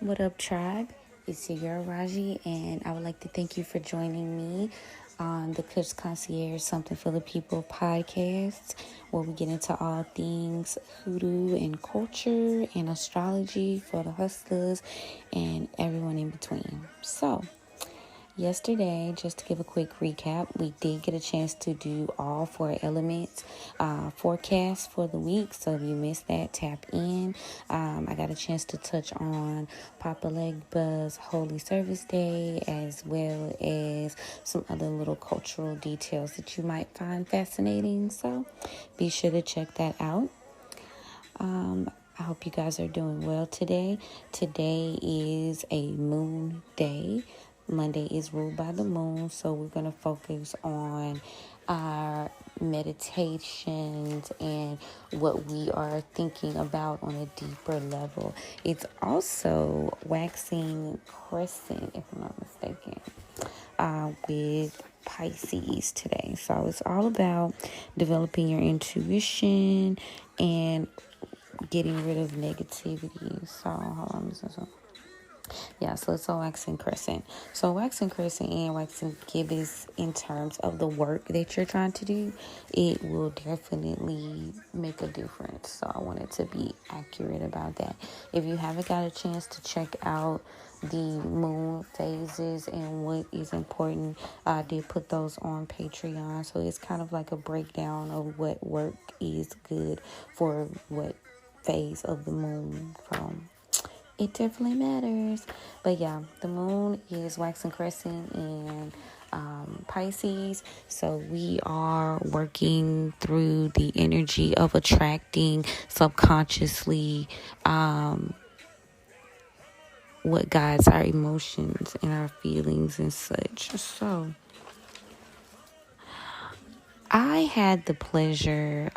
What up, tribe? It's your girl Raji, and I would like to thank you for joining me on the Kush Concierge Something for the People podcast, where we get into all things hoodoo and culture and astrology for the hustlers and everyone in between. So, yesterday, just to give a quick recap, we did get a chance to do all four elements forecast for the week. So if you missed that, tap in. I got a chance to touch on Papa Legba's Holy Service Day, as well as some other little cultural details that you might find fascinating. So be sure to check that out. I hope you guys are doing well today. Today is a moon day. Monday is ruled by the moon, so we're going to focus on our meditations and what we are thinking about on a deeper level. It's also waxing crescent, if I'm not mistaken, with Pisces today. So it's all about developing your intuition and getting rid of negativity. So hold on, so it's a waxing crescent. So waxing crescent and waxing gibbous, in terms of the work that you're trying to do, it will definitely make a difference. So I wanted to be accurate about that. If you haven't got a chance to check out the moon phases and what is important, I did put those on Patreon. So it's kind of like a breakdown of what work is good for what phase of the moon. It definitely matters. But yeah, the moon is waxing crescent in Pisces. So we are working through the energy of attracting subconsciously what guides our emotions and our feelings and such. So I had the pleasure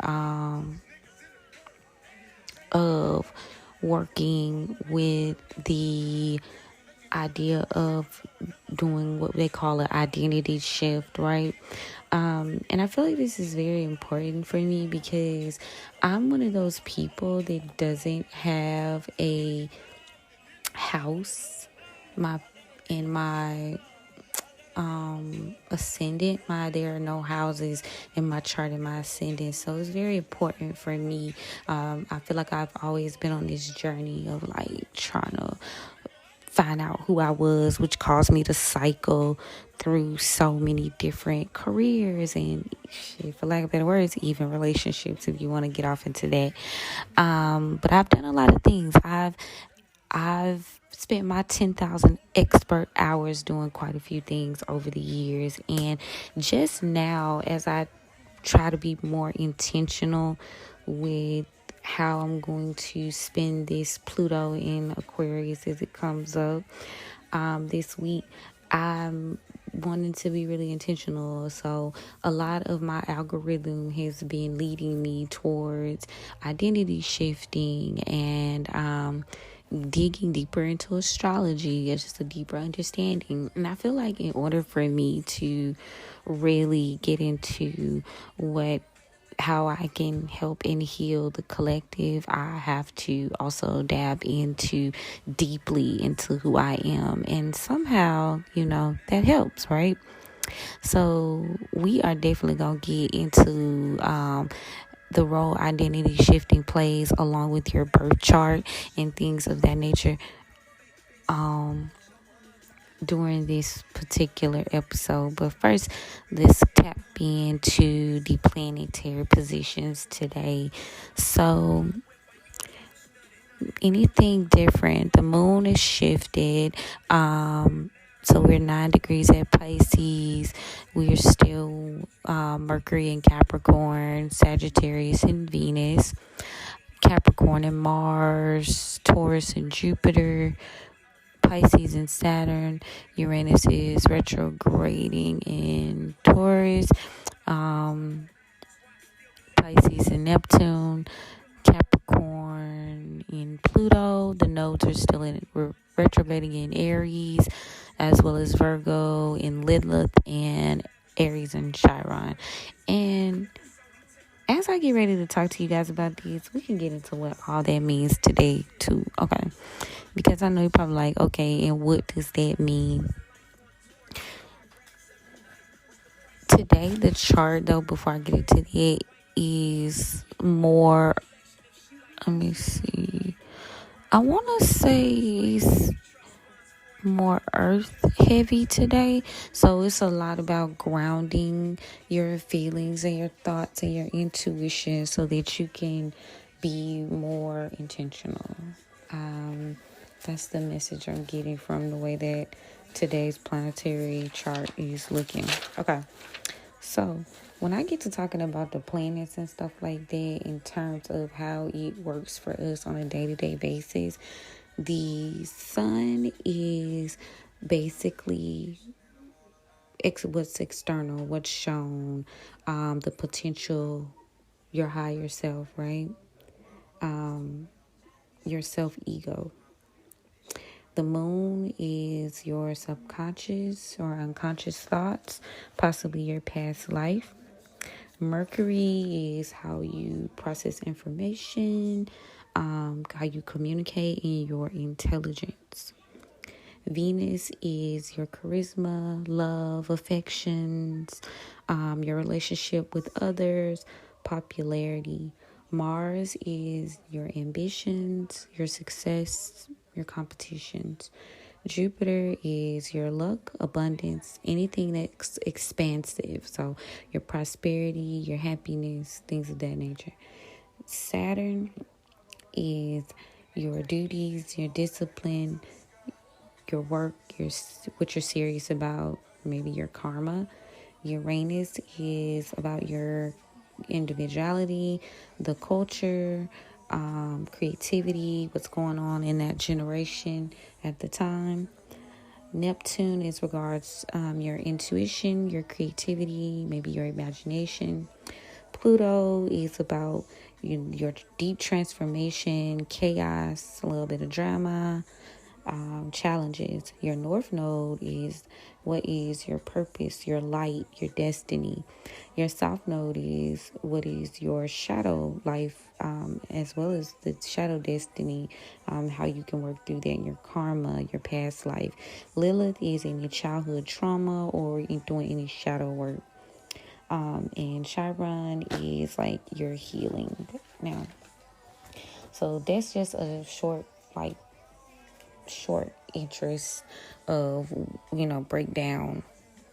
of working with the idea of doing what they call an identity shift, right? And I feel like this is very important for me because I'm one of those people that doesn't have a house in my ascendant. There are no houses in my chart in my ascendant, so it's very important for me. I feel like I've always been on this journey of like trying to find out who I was, which caused me to cycle through so many different careers and shit, for lack of better words, even relationships, if you want to get off into that. But I've done a lot of things. I've spent my 10,000 expert hours doing quite a few things over the years. And just now, as I try to be more intentional with how I'm going to spend this Pluto in Aquarius as it comes up this week, I'm wanting to be really intentional. So a lot of my algorithm has been leading me towards identity shifting and digging deeper into astrology. It's just a deeper understanding. And I feel like in order for me to really get into how I can help and heal the collective, I have to also dab deeply into who I am. And somehow, that helps, right? So we are definitely going to get into the role identity shifting plays along with your birth chart and things of that nature during this particular episode. But first, let's tap into the planetary positions today. So anything different, the moon is shifted. So we're 9 degrees at Pisces. We're still Mercury and Capricorn, Sagittarius and Venus, Capricorn and Mars, Taurus and Jupiter, Pisces and Saturn. Uranus is retrograding in Taurus, Pisces and Neptune, Capricorn in Pluto. The nodes are still retrograding in Aries, as well as Virgo in Lilith and Aries and Chiron. And as I get ready to talk to you guys about this, we can get into what all that means today too. Okay. Because I know you're probably like, okay, and what does that mean? Today, the chart though, before I get into it, is more, let me see. I want to say it's more earth heavy today. So it's a lot about grounding your feelings and your thoughts and your intuition so that you can be more intentional. That's the message I'm getting from the way that today's planetary chart is looking. Okay. So when I get to talking about the planets and stuff like that in terms of how it works for us on a day-to-day basis, the sun is basically what's external, what's shown, the potential, your higher self, right? Your self-ego. The moon is your subconscious or unconscious thoughts, possibly your past life. Mercury is how you process information, how you communicate, and your intelligence. Venus is your charisma, love, affections, your relationship with others, popularity. Mars is your ambitions, your success, your competitions. Jupiter is your luck, abundance, anything that's expansive. So your prosperity, your happiness, things of that nature. Saturn is your duties, your discipline, your work, what you're serious about, maybe your karma. Uranus is about your individuality, the culture, creativity, what's going on in that generation at the time. Neptune is regards your intuition, your creativity, maybe your imagination. Pluto is about your deep transformation, chaos, a little bit of drama, challenges. Your North Node is what is your purpose, your light, your destiny. Your South Node is what is your shadow life, as well as the shadow destiny, how you can work through that, your karma, your past life. Lilith is any childhood trauma or in doing any shadow work. And Chiron is like your healing. Now, so that's just a short interest of breakdown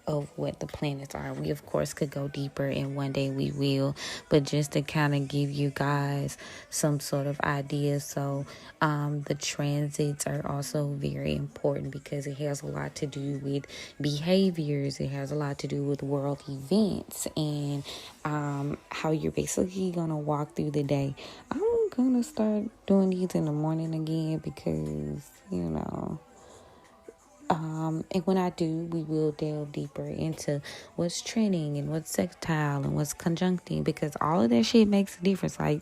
of what the planets are. We of course could go deeper, and one day we will, but just to kind of give you guys some sort of idea. So the transits are also very important because it has a lot to do with behaviors. It has a lot to do with world events and how you're basically gonna walk through the day. I'm gonna start doing these in the morning again because and when I do, we will delve deeper into what's trending and what's sextile and what's conjuncting, because all of that shit makes a difference. Like,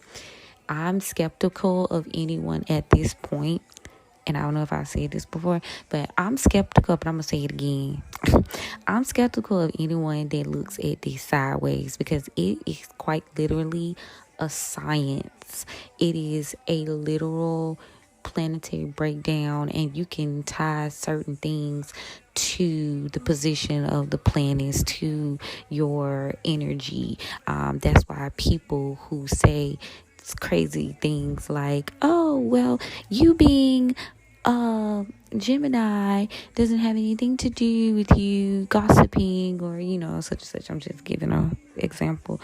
I'm skeptical of anyone at this point, and I don't know if I said this before, but I'm skeptical, but I'm going to say it again. I'm skeptical of anyone that looks at this sideways, because it is quite literally a science. It is a literal planetary breakdown, and you can tie certain things to the position of the planets, to your energy. That's why people who say crazy things like, oh, well, you being Gemini doesn't have anything to do with you gossiping or such and such. I'm just giving an example,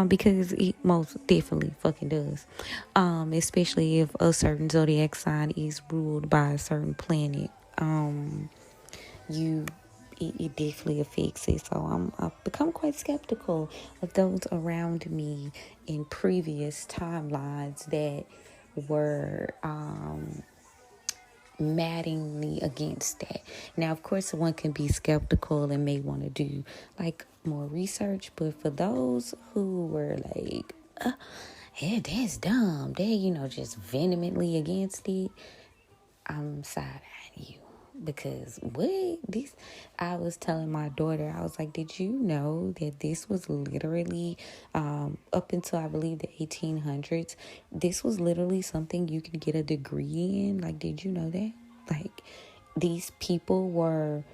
because it most definitely fucking does, especially if a certain zodiac sign is ruled by a certain planet. It definitely affects it. So I've become quite skeptical of those around me in previous timelines that were maddeningly against that. Now, of course, one can be skeptical and may want to do like more research, but for those who were like, yeah, that's dumb, they just vehemently against it, I'm side-eyeing you. because what this, I was telling my daughter, I was like, did you know that this was literally up until I believe the 1800s, this was literally something you could get a degree in? Like, did you know that? Like, these people were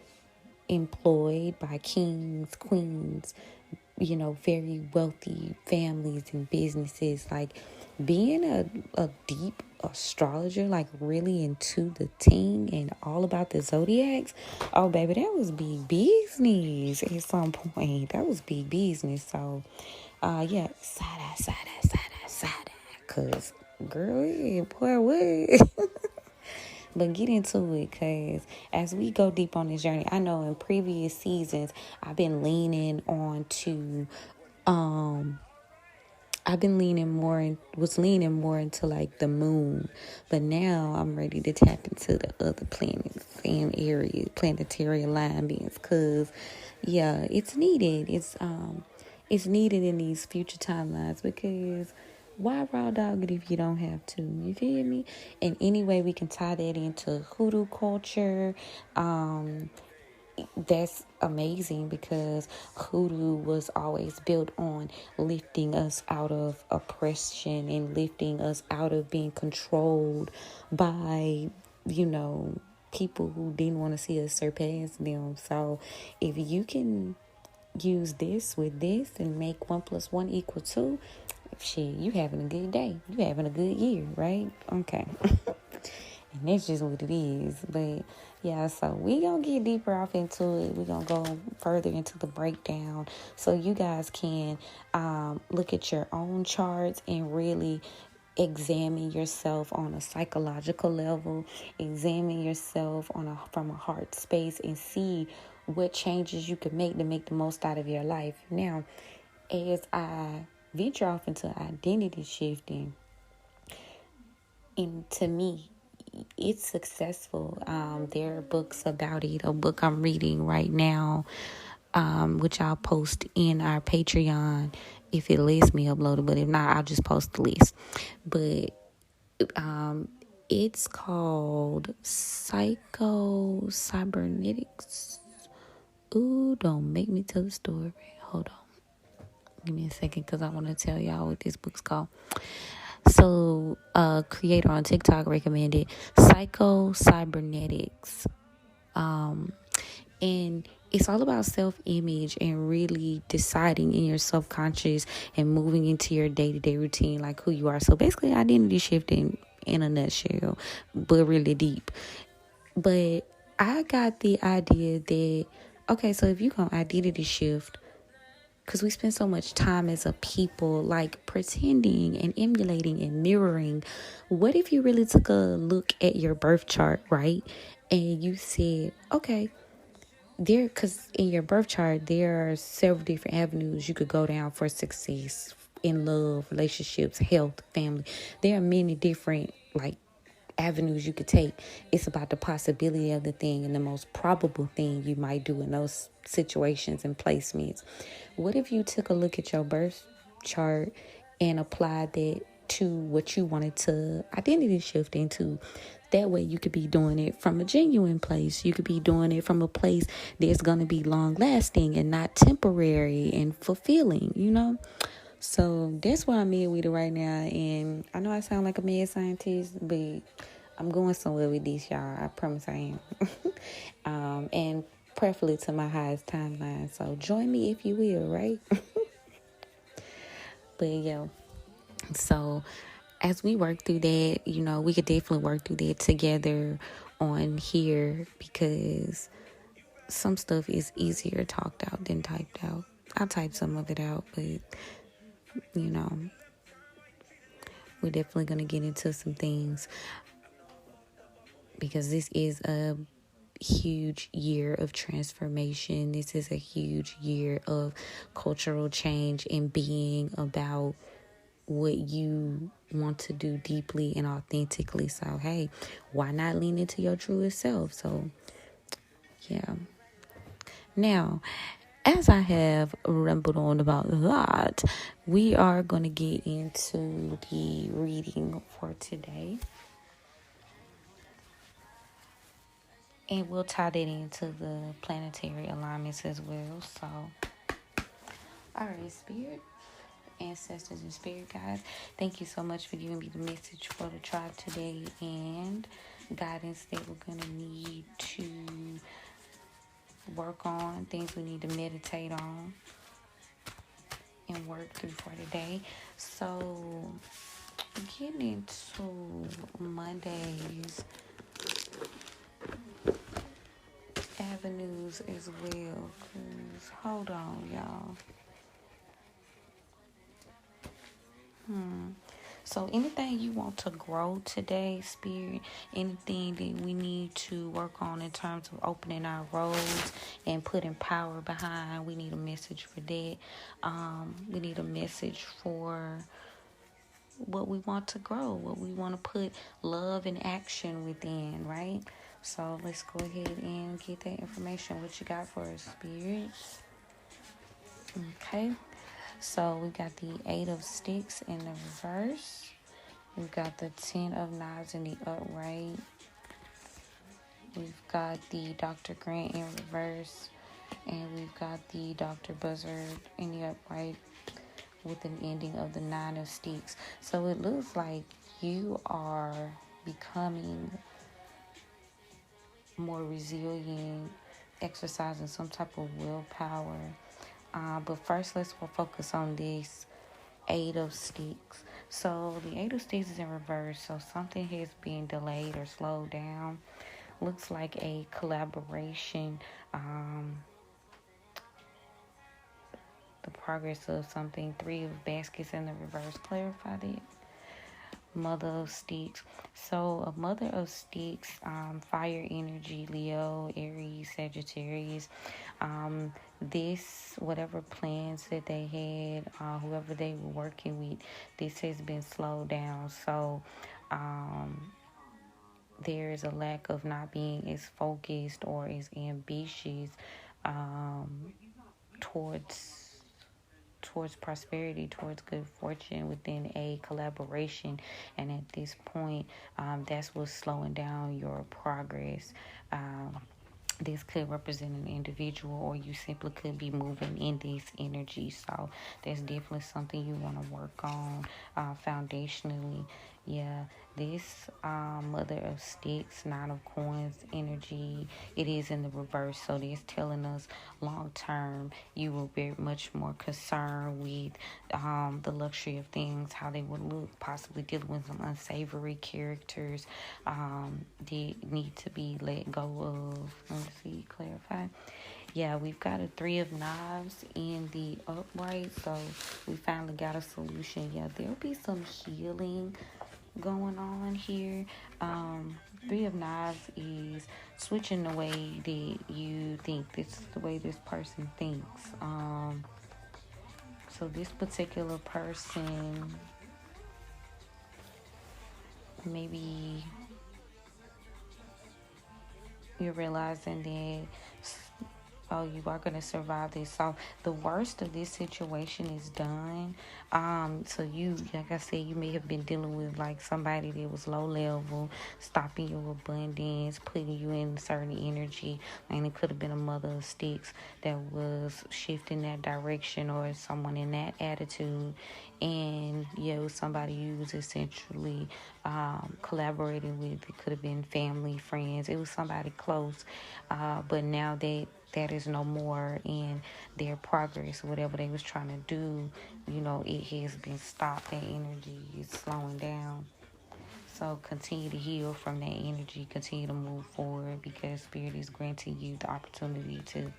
employed by kings, queens, very wealthy families and businesses. Like, being a deep astrologer, like really into the team and all about the zodiacs. Oh, baby, that was big business at some point. That was big business. So, yeah, side eye. Cause, girl, yeah, boy, what? But get into it, because as we go deep on this journey, I know in previous seasons I've been leaning on to I've been was leaning more into like the moon, but now I'm ready to tap into the other planets and areas, planetary alignments, because yeah, it's needed. It's needed in these future timelines, because why raw dog it if you don't have to? You feel me? And anyway, we can tie that into hoodoo culture. That's amazing, because hoodoo was always built on lifting us out of oppression and lifting us out of being controlled by, people who didn't want to see us surpass them. So if you can use this with this and make 1+1 = 2, shit, you having a good day. You having a good year, right? Okay. And that's just what it is. But yeah, so we gonna get deeper off into it. We gonna go further into the breakdown, so you guys can look at your own charts and really examine yourself on a psychological level, examine yourself from a heart space, and see what changes you can make to make the most out of your life. Now, as I venture off into identity shifting, and to me, it's successful. There are books about it. A book I'm reading right now, which I'll post in our Patreon if it lets me upload it. But if not, I'll just post the list. But it's called Cybernetics. Ooh, don't make me tell the story. Hold on. Give me a second, because I want to tell y'all what this book's called. So, creator on TikTok recommended Cybernetics. And it's all about self-image and really deciding in your subconscious and moving into your day-to-day routine, like who you are. So basically, identity shifting in a nutshell, but really deep. But I got the idea that, okay, so if you go identity shift, because we spend so much time as a people like pretending and emulating and mirroring. What if you really took a look at your birth chart, right? And you said, okay, because in your birth chart, there are several different avenues you could go down for success in love, relationships, health, family. There are many different avenues you could take. It's about the possibility of the thing and the most probable thing you might do in those situations and placements. What if you took a look at your birth chart and applied that to what you wanted to identity shift into? That way you could be doing it from a genuine place. You could be doing it from a place that's going to be long lasting and not temporary and fulfilling. So that's why I'm here with it right now. And I know I sound like a mad scientist, but I'm going somewhere with this, y'all. I promise I am. And preferably to my highest timeline. So join me if you will, right? But yo, so as we work through that, we could definitely work through that together on here, because some stuff is easier talked out than typed out. I typed some of it out, but we're definitely going to get into some things, because this is a huge year of transformation. This is a huge year of cultural change and being about what you want to do deeply and authentically. So, hey, why not lean into your truest self? So, yeah. Now, as I have rambled on about that, we are going to get into the reading for today. And we'll tie that into the planetary alignments as well. So, all right, Spirit, ancestors, and spirit guides, thank you so much for giving me the message for the tribe today and guidance that we're going to need to work on, things we need to meditate on and work through for today. So, getting into Monday's avenues as well, because hold on, y'all. So anything you want to grow today, Spirit, anything that we need to work on in terms of opening our roads and putting power behind, we need a message for that. We need a message for what we want to grow, what we want to put love and action within, right? So let's go ahead and get that information. What you got for us, Spirit? Okay. So we got the 8 of Sticks in the reverse. We've got the 10 of Knives in the upright. We've got the Dr. Grant in reverse. And we've got the Dr. Buzzard in the upright with an ending of the 9 of Sticks. So it looks like you are becoming more resilient, exercising some type of willpower. But first, let's focus on this 8 of Sticks. So the 8 of Sticks is in reverse. So something has been delayed or slowed down. Looks like a collaboration. The progress of something. 3 of Baskets in the reverse. Clarify that. Mother of Sticks. So a Mother of Sticks, fire energy, Leo, Aries, Sagittarius. This, whatever plans that they had, whoever they were working with, this has been slowed down. So there is a lack of not being as focused or as ambitious towards prosperity, towards good fortune within a collaboration. And at this point, that's what's slowing down your progress. This could represent an individual, or you simply could be moving in this energy. So that's definitely something you want to work on foundationally. Yeah, this Mother of Sticks, 9 of Coins energy, it is in the reverse. So this telling us long term you will be much more concerned with the luxury of things, how they would look, possibly dealing with some unsavory characters that need to be let go of. Let's see, clarify. Yeah, we've got a 3 of Knives in the upright, so we finally got a solution. Yeah, there'll be some healing going on here. 3 of Knives is switching the way that you think. This is the way this person thinks. So this particular person, maybe you're realizing that, oh, you are going to survive this. So the worst of this situation is done. So you, like I said, you may have been dealing with like somebody that was low level, stopping your abundance, putting you in certain energy. And it could have been a Mother of Sticks that was shifting that direction, or someone in that attitude. And yeah, it was somebody you was essentially collaborating with. It could have been family, friends. It was somebody close. But now that is no more in their progress. Whatever they was trying to do, it has been stopped. That energy is slowing down. So continue to heal from that energy. Continue to move forward, because Spirit is granting you the opportunity to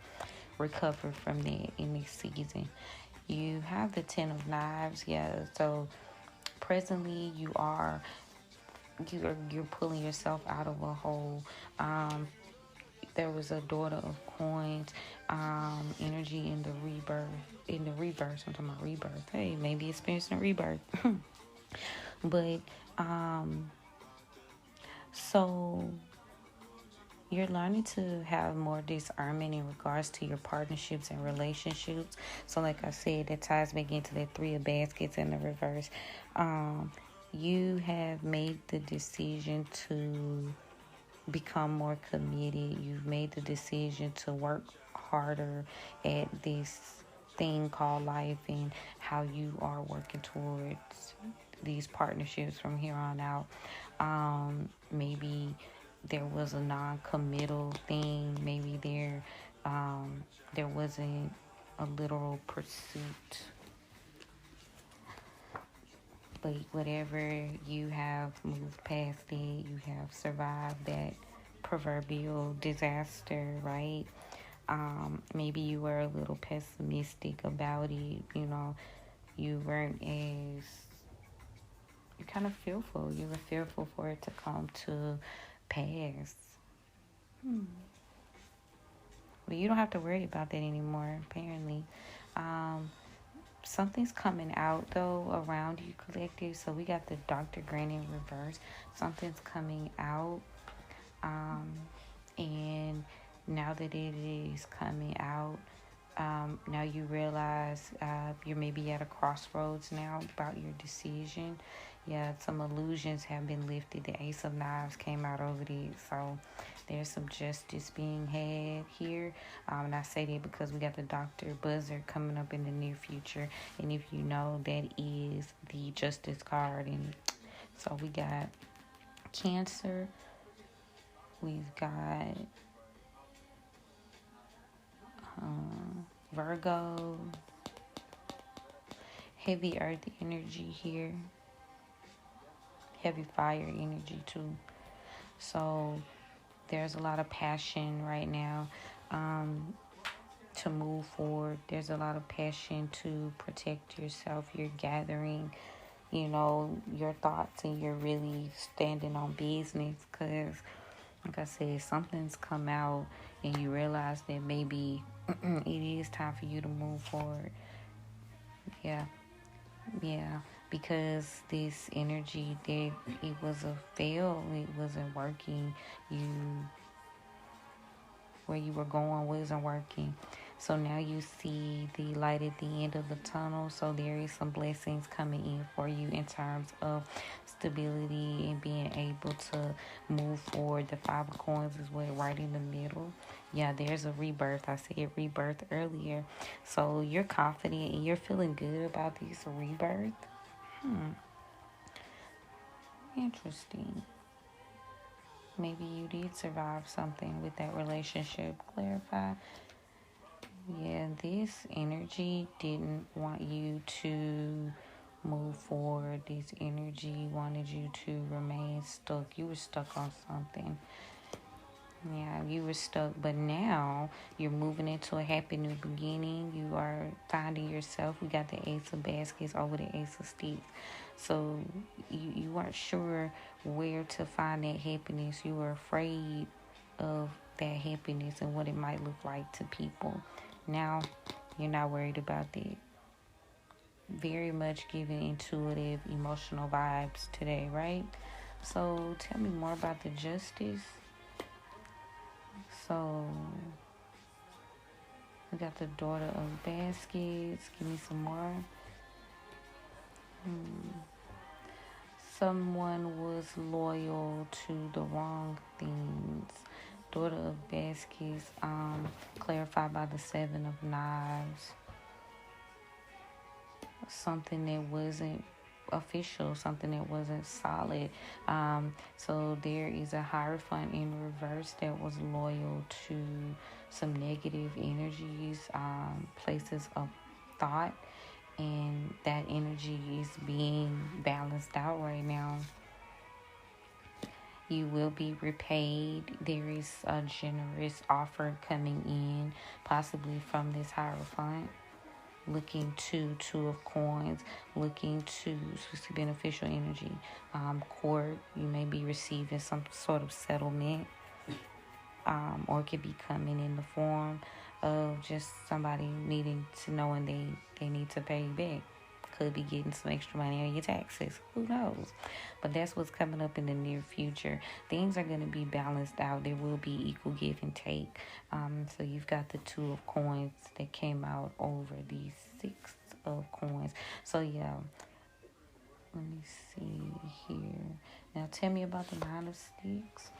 recover from that in this season. You have the 10 of Knives. Yeah, so presently you're pulling yourself out of a hole. There was a Daughter of Coins energy in the rebirth. In the reverse, I'm talking about rebirth. Hey, maybe experiencing a rebirth. But so you're learning to have more discernment in regards to your partnerships and relationships. So like I said, that ties back into that 3 of Baskets in the reverse. You have made the decision to become more committed. You've made the decision to work harder at this thing called life and how you are working towards these partnerships from here on out. Maybe there was a non-committal thing. Maybe there wasn't a literal pursuit. But whatever, you have moved past it. You have survived that proverbial disaster, right? Maybe you were a little pessimistic about it. You weren't as, you're kind of fearful. You were fearful for it to come to pass. But you don't have to worry about that anymore, apparently. Something's coming out, though, around you, collective. So we got the Dr. Grant in reverse. Something's coming out. And now that it is coming out, now you realize you're maybe at a crossroads now about your decision. Yeah, some illusions have been lifted. The Ace of Knives came out over it. So there's some justice being had here. And I say that because we got the Dr. Buzzer coming up in the near future. And if you know, that is the Justice card. And so we got Cancer. We've got Virgo, heavy earth energy here, heavy fire energy too. So there's a lot of passion right now to move forward. There's a lot of passion to protect yourself. You're gathering, your thoughts, and you're really standing on business because, like I said, something's come out and you realize that maybe it is time for you to move forward. Yeah, because this energy, it was a fail. It wasn't working. Where you were going wasn't working. So now you see the light at the end of the tunnel. So there is some blessings coming in for you in terms of stability and being able to move forward. The Five of Coins is right in the middle. Yeah, there's a rebirth. I said rebirth earlier. So you're confident and you're feeling good about this rebirth. Interesting. Maybe you did survive something with that relationship. Clarify. Yeah, this energy didn't want you to move forward. This energy wanted you to remain stuck. You were stuck on something. Yeah, you were stuck, but now you're moving into a happy new beginning. You are finding yourself. We got the Ace of Baskets over the Ace of Sticks. So you weren't sure where to find that happiness. You were afraid of that happiness and what it might look like to people. Now you're not worried about that. Very much giving intuitive, emotional vibes today, right? So tell me more about the Justice. So we got the Daughter of Baskets. Give me some more. Someone was loyal to the wrong things. Daughter of Baskets, clarified by the Seven of Knives. Something that wasn't official, something that wasn't solid. So there is a Hierophant in reverse that was loyal to some negative energies, places of thought, and that energy is being balanced out right now. You will be repaid. There is a generous offer coming in, possibly from this Hierophant. Looking to Two of Coins, looking to beneficial energy. Court, you may be receiving some sort of settlement, or it could be coming in the form of just somebody needing to know and they need to pay you back. Could be getting some extra money on your taxes. Who knows? But that's what's coming up in the near future. Things are going to be balanced out. There will be equal give and take. So you've got the Two of Coins that came out over the Six of Coins. So yeah, let me see here. Now tell me about the Nine of Sticks.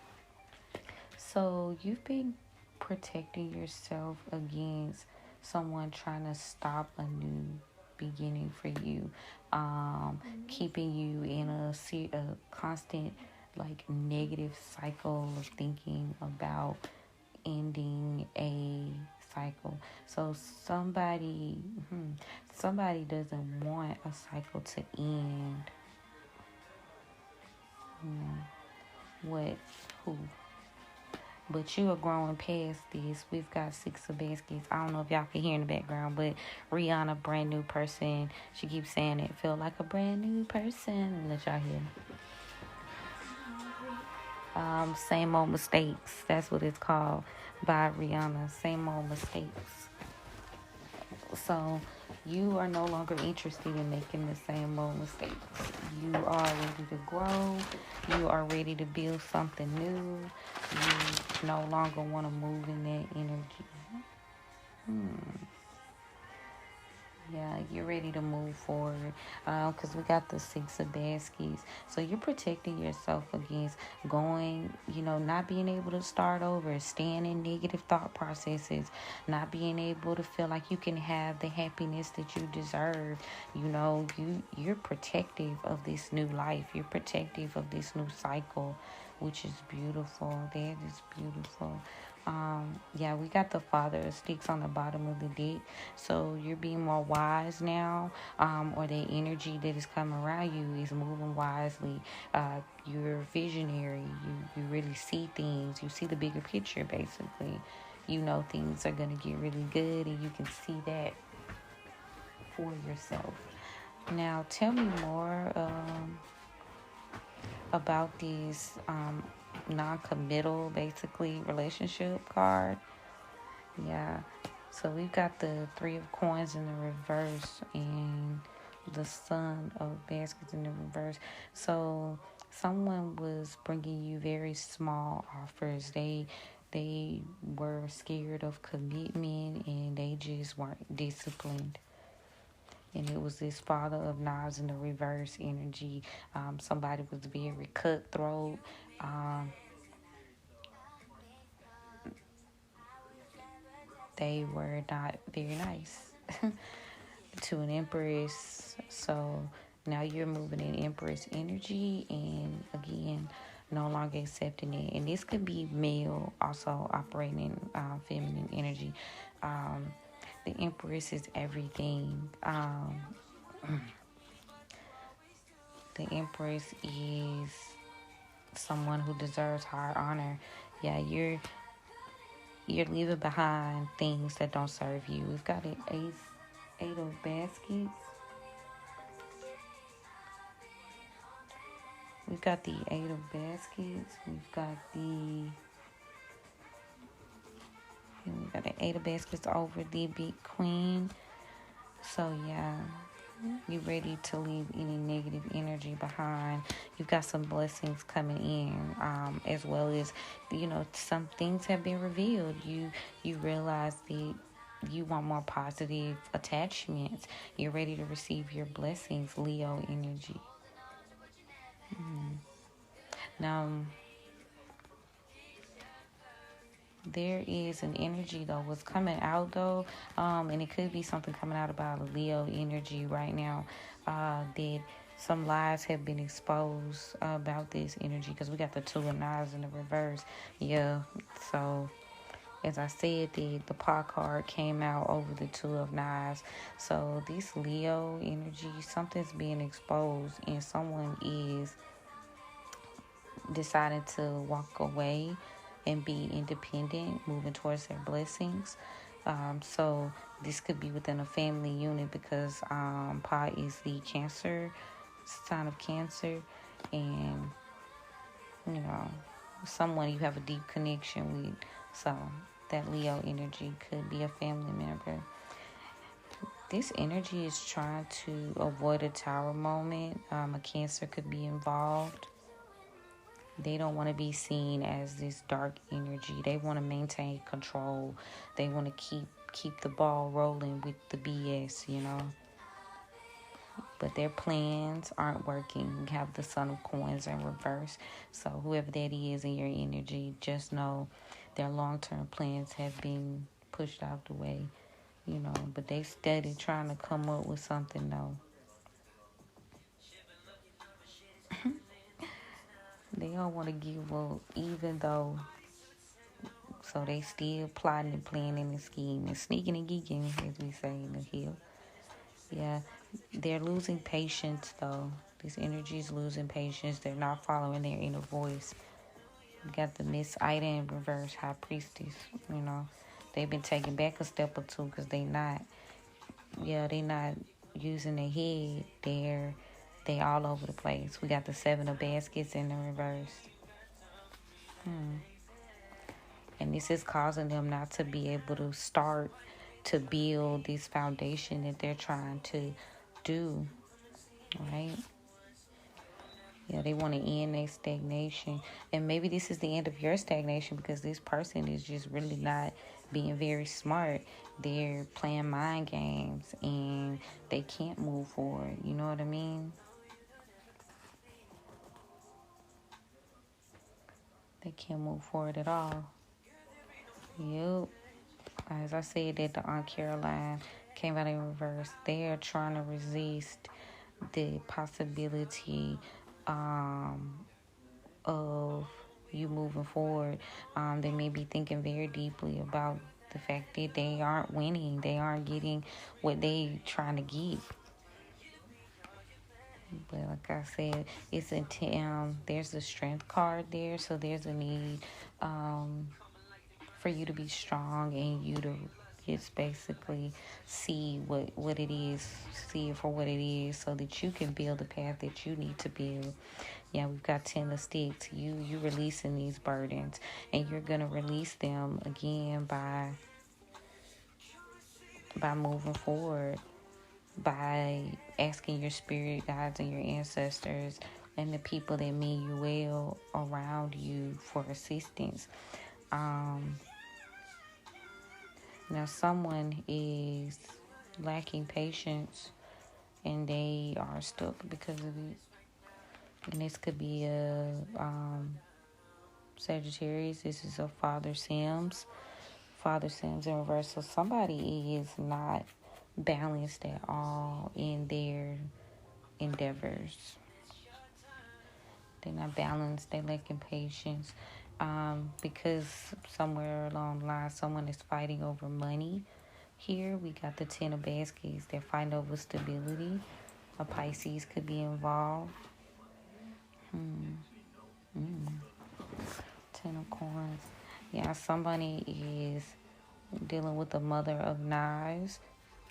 So you've been protecting yourself against someone trying to stop a new beginning for you, keeping you in a constant like negative cycle of thinking about ending a cycle. So somebody doesn't want a cycle to end. What? Who? But you are growing past this. We've got 6 of baskets. I don't know if y'all can hear in the background, but Rihanna, brand new person. She keeps saying it feel like a brand new person. Let y'all hear. Same old mistakes. That's what it's called by Rihanna. Same old mistakes. So you are no longer interested in making the same old mistakes. You are ready to grow. You are ready to build something new. You no longer want to move in that energy. Yeah, you're ready to move forward because we got the 6 of baskets. So you're protecting yourself against going, not being able to start over, staying in negative thought processes, not being able to feel like you can have the happiness that you deserve. You're protective of this new life. You're protective of this new cycle, which is beautiful. That is beautiful. We got the Father of Sticks on the bottom of the deck. So you're being more wise now, or the energy that is coming around you is moving wisely. You're visionary. You really see things. You see the bigger picture, basically. Things are going to get really good, and you can see that for yourself. Now, tell me more about these non-committal, basically, relationship card. Yeah. So we've got the 3 of Coins in the reverse and the Son of Baskets in the reverse. So someone was bringing you very small offers. They were scared of commitment and they just weren't disciplined. And it was this Father of Knives in the reverse energy. Somebody was very cutthroat. They were not very nice to an Empress. So now you're moving in Empress energy, and again, no longer accepting it. And this could be male also operating in feminine energy. The Empress is everything. The Empress is someone who deserves high honor. Yeah, you're leaving behind things that don't serve you. We've got an 8 of baskets. We've got the 8 of baskets. We've got the 8 of baskets over the big queen. So yeah, you're ready to leave any negative energy behind. You've got some blessings coming in, as well as, some things have been revealed. You realize that you want more positive attachments. You're ready to receive your blessings, Leo energy. Now, there is an energy though what's coming out though, and it could be something coming out about Leo energy right now, that some lies have been exposed about this energy, because we got the 2 of Knives in the reverse. Yeah, so as I said, the paw card came out over the 2 of Knives. So this Leo energy, something's being exposed, and someone is deciding to walk away and be independent, moving towards their blessings. So this could be within a family unit, because Pa is the Cancer, sign of Cancer, and someone you have a deep connection with. So that Leo energy could be a family member. This energy is trying to avoid a Tower moment. A Cancer could be involved. They don't want to be seen as this dark energy. They want to maintain control. They want to keep the ball rolling with the BS, but their plans aren't working. You have the Son of Coins in reverse. So whoever that is in your energy, just know their long-term plans have been pushed out the way, but they steady trying to come up with something though. They don't want to give up, even though. So they still plotting and planning and scheming, sneaking and geeking, as we say in the hill. Yeah, they're losing patience though. This energy is losing patience. They're not following their inner voice. You got the Miss Ida in reverse, High Priestess. They've been taken back a step or two because they not using their head. They all over the place. We got the Seven of Baskets in the reverse. And this is causing them not to be able to start to build this foundation that they're trying to do, right? Yeah, they want to end their stagnation. And maybe this is the end of your stagnation because this person is just really not being very smart. They're playing mind games and they can't move forward. You know what I mean? They can't move forward at all. Yep. As I said that the Aunt Caroline came out in reverse. They are trying to resist the possibility of you moving forward. They may be thinking very deeply about the fact that they aren't winning. They aren't getting what they trying to get. But like I said, it's there's a strength card there, so there's a need for you to be strong and you to just basically see what it is, see it for what it is, so that you can build the path that you need to build. Yeah, we've got 10 of sticks. You releasing these burdens, and you're gonna release them again by moving forward, by asking your spirit guides and your ancestors and the people that mean you well around you for assistance. Now, someone is lacking patience and they are stuck because of it. And this could be a Sagittarius. This is a Father Sims. Father Sims in reverse. So somebody is not balanced at all in their endeavors. They're not balanced. They're lacking patience. Because somewhere along the line, someone is fighting over money. Here, we got the 10 of Baskets. They're fighting over stability. A Pisces could be involved. 10 of Coins. Yeah, somebody is dealing with the Mother of Knives,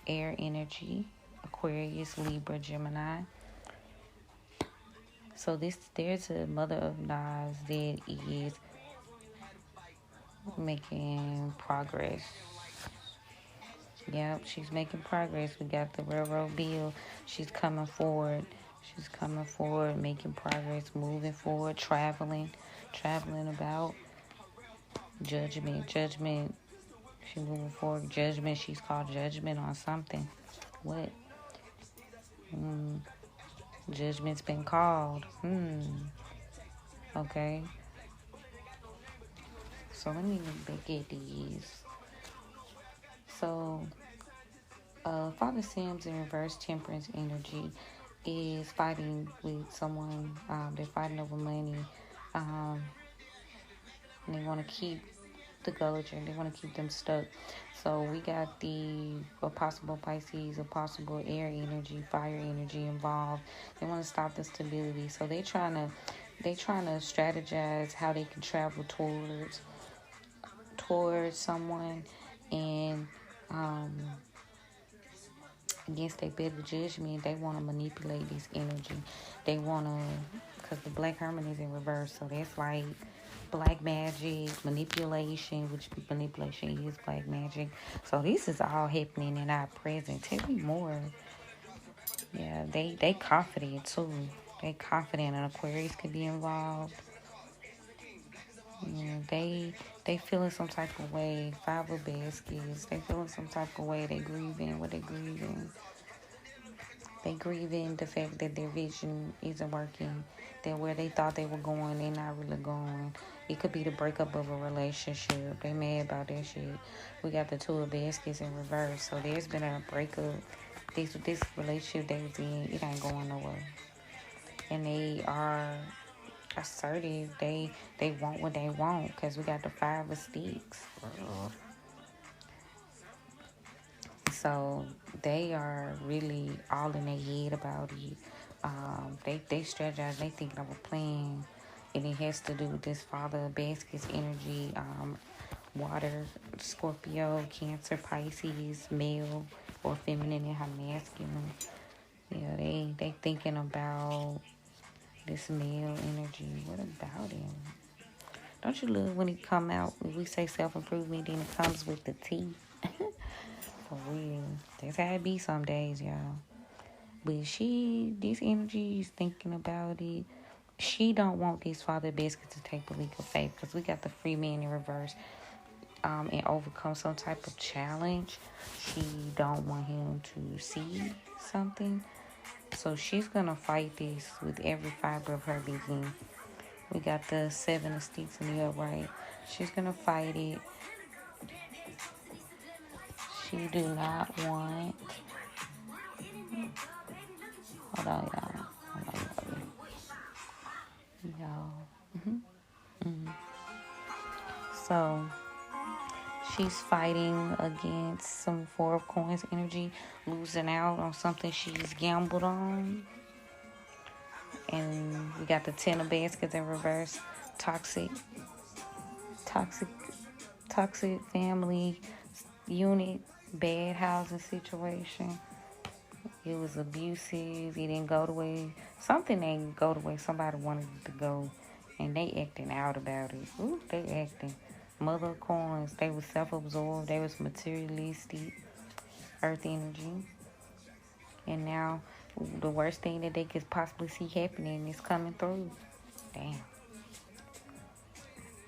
air energy, Aquarius, Libra, Gemini. So there's a Mother of Knives that is making progress. Yep, she's making progress. We got the railroad bill. She's coming forward. Making progress, moving forward, traveling about. Judgment. She's moving forward. Judgment. She's called judgment on something. What? Judgment's been called. Okay. So let me look at these. So, Father Sims in reverse Temperance energy is fighting with someone. They're fighting over money. And they want to keep the Gulliger. They want to keep them stuck. So we got a possible Pisces, a possible air energy, fire energy involved. They want to stop the stability. So they trying to strategize how they can travel towards someone and against their better judgment. They want to manipulate this energy. They want to, because the Black Hermit is in reverse, so that's like black magic, manipulation, which manipulation is black magic. So this is all happening in our present. Tell me more. Yeah, they confident too. They confident, and Aquarius could be involved. Yeah, they feeling some type of way. 5 of Baskets. They feeling some type of way. They grieving. What they grieving? They grieving the fact that their vision isn't working. That where they thought they were going, they're not really going. It could be the breakup of a relationship. They mad about that shit. We got the two of baskets in reverse. So there's been a breakup. This relationship they was in, it ain't going nowhere. And they are assertive. They want what they want because we got the five of sticks. So they are really all in their head about it. They strategize. They thinking of a plan, and it has to do with this Father of Baskets energy. Water, Scorpio, Cancer, Pisces, male or feminine and her masculine. Yeah, they thinking about this male energy. What about him? Don't you love when it come out? When we say self-improvement, then it comes with the T. For real. That's how it be some days, y'all. But this energy is thinking about it. She don't want this Father Biscuit to take the leap of faith because we got the free man in reverse. And overcome some type of challenge. She don't want him to see something. So she's going to fight this with every fiber of her being. We got the 7 of sticks in the upright. She's going to fight it. She do not want... Hold on, y'all. So she's fighting against some 4 of coins energy, losing out on something she's gambled on. And we got the 10 of baskets in reverse. Toxic family unit, bad housing situation. It was abusive. It didn't go the way. Something didn't go the way somebody wanted it to go. And they acting out about it. Ooh, they acting. Mother of coins. They was self-absorbed. They was materialistic. Earth energy. And now the worst thing that they could possibly see happening is coming through. Damn.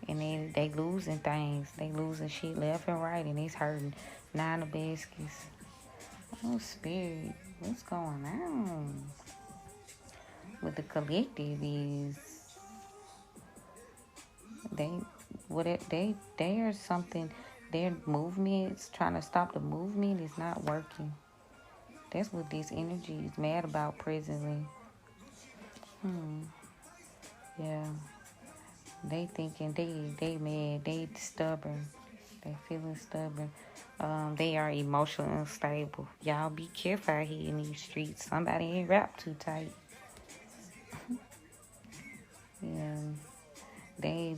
And then they losing things. They losing shit left and right. And it's hurting. 9 of baskets. Oh, Spirit. What's going on? What the collective is... They are something... Their movements, trying to stop the movement, is not working. That's what this energy is mad about presently. Yeah. They thinking they mad. They stubborn. They feeling stubborn. They are emotionally unstable. Y'all be careful out here in these streets. Somebody ain't wrapped too tight. Yeah. They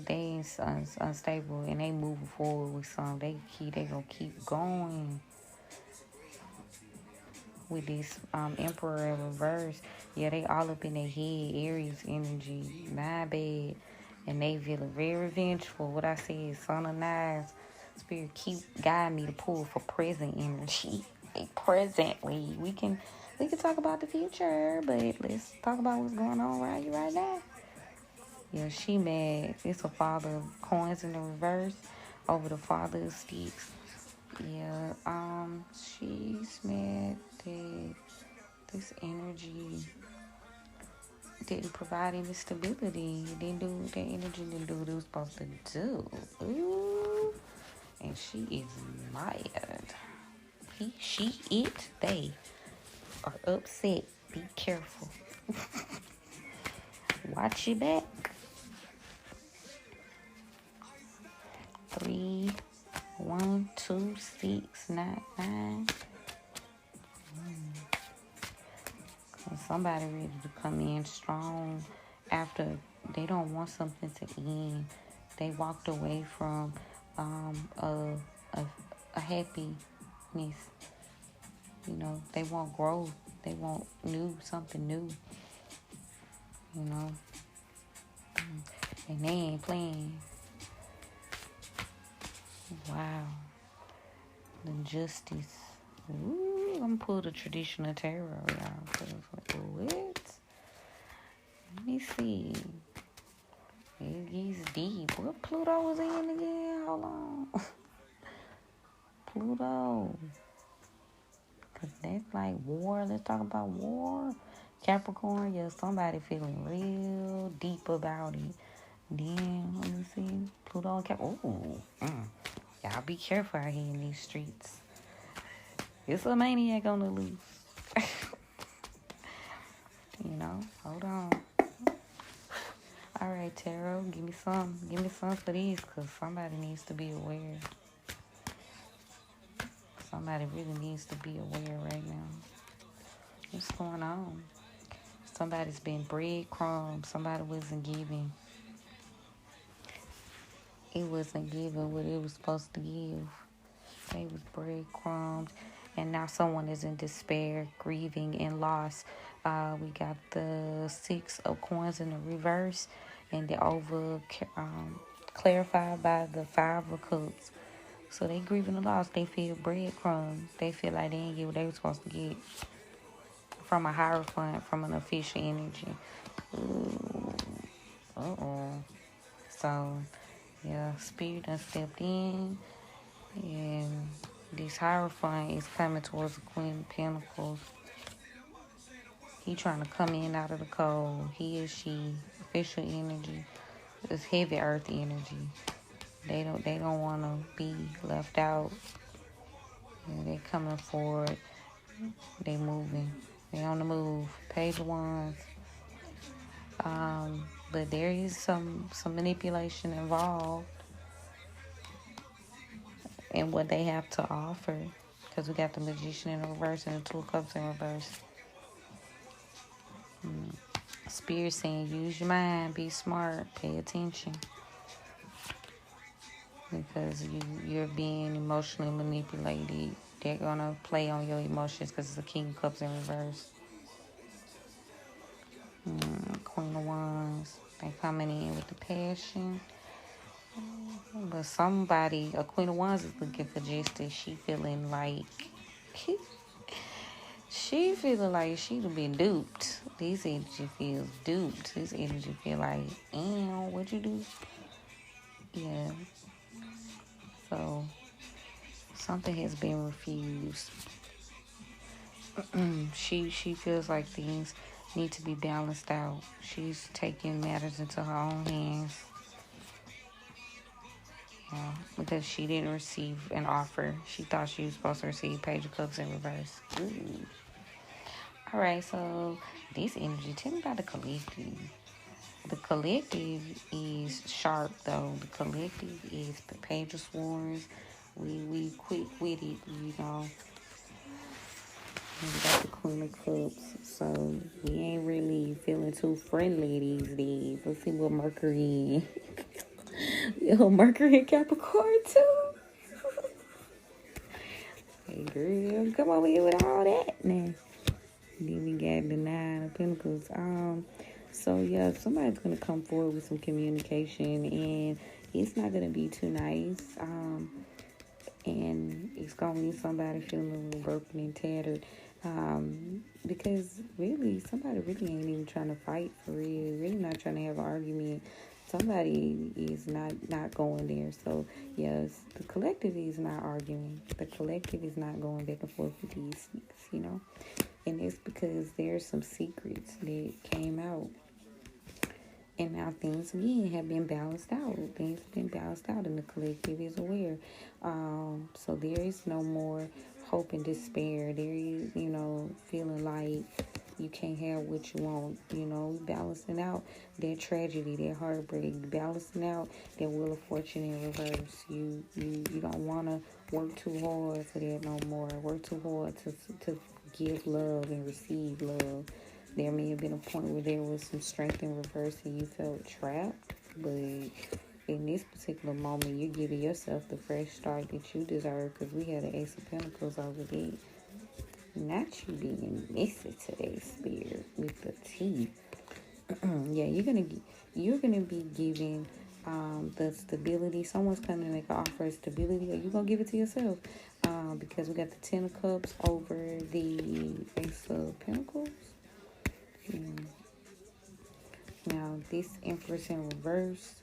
unstable and they moving forward with some. They gonna keep going with this Emperor in reverse. Yeah, they all up in their head. Aries energy, not bad, and they feeling very vengeful. What I say is Son of Knives. Spirit keep guiding me to pull for present energy. Presently, we can talk about the future, but let's talk about what's going on around you right now. Yeah, she mad. It's a Father of coins in the reverse over the Father of sticks. Yeah, she's mad that this energy didn't provide any stability. That energy didn't do what it was supposed to do. Ooh. And she is mad. They are upset. Be careful. Watch your back. 3, 1, 2, 6, 9. Somebody ready to come in strong after they don't want something to end. They walked away from a happiness. You know, they want growth. They want something new. You know, and they ain't playing. Wow. The justice. Ooh, I'm gonna pull the traditional tarot, y'all. What? Let me see. He's deep. What Pluto was in again? Hold on. Pluto. Because that's like war. Let's talk about war. Capricorn, yeah, somebody feeling real deep about it. Then, let me see. Pluto and Cap. Ooh. Y'all be careful out here in these streets. It's a maniac on the loose. Hold on. All right, Tarot, give me some. Give me some for these, because somebody needs to be aware. Somebody really needs to be aware right now. What's going on? Somebody's been breadcrumbs. Somebody wasn't giving. It wasn't giving what it was supposed to give. They was breadcrumbs. And now someone is in despair, grieving, and loss. We got the 6 of Coins in the reverse, and the over clarified by the 5 of Cups. So they grieving the loss. They feel breadcrumbs. They feel like they didn't get what they were supposed to get from a hierophant, from an official energy. Ooh. So, yeah, Spirit done stepped in, and this hierophant is coming towards the Queen of Pentacles. He trying to come in out of the cold. He or she, official energy. It's heavy earth energy. They don't want to be left out. Yeah, they coming forward. They moving. They on the move. Page of Wands. But there is some manipulation involved in what they have to offer. Because we got the Magician in reverse and the 2 of Cups in reverse. Spirit saying, use your mind, be smart, pay attention. Because you're being emotionally manipulated. They're going to play on your emotions because it's the King of Cups in reverse. Queen of Wands. They coming in with the passion. But somebody, a Queen of Wands is looking for justice. She feeling like she done been duped. This energy feels duped. This energy feel like, what you do? Yeah. So something has been refused. She feels like things need to be balanced out. She's taking matters into her own hands. Yeah, because she didn't receive an offer. She thought she was supposed to receive Page of Cups in reverse. Ooh. All right, so this energy, tell me about the collective. The collective is sharp, though. The collective is Page of Swords. We quick with it, We got the Queen of Cups, so we ain't really feeling too friendly these days. Let's see what Mercury is. Yo, Mercury in Capricorn too. Hey girl, come over here with all that now. Then we got the 9 of Pentacles. So yeah, somebody's gonna come forward with some communication, and it's not gonna be too nice. And it's gonna be somebody feeling a little broken and tattered. Because really, somebody really ain't even trying to fight for real. Really not trying to have an argument. Somebody is not going there. So yes, the collective is not arguing. The collective is not going back and forth with these sneaks, And it's because there's some secrets that came out. And now things again have been balanced out. Things have been balanced out, and the collective is aware. So there is no more hope and despair. There is, feeling like you can't have what you want. Balancing out that tragedy, that heartbreak, balancing out that Wheel of Fortune in reverse. You don't want to work too hard for that no more. Work too hard to give love and receive love. There may have been a point where there was some strength in reverse and you felt trapped, but in this particular moment, you're giving yourself the fresh start that you deserve, because we had an Ace of Pentacles over there. Not you being messy today, Spirit, with the T. Yeah, you're gonna be giving the stability. Someone's coming to make an offer of stability. Are you gonna give it to yourself? Because we got the 10 of Cups over the Ace of Pentacles. Now, this Empress in reverse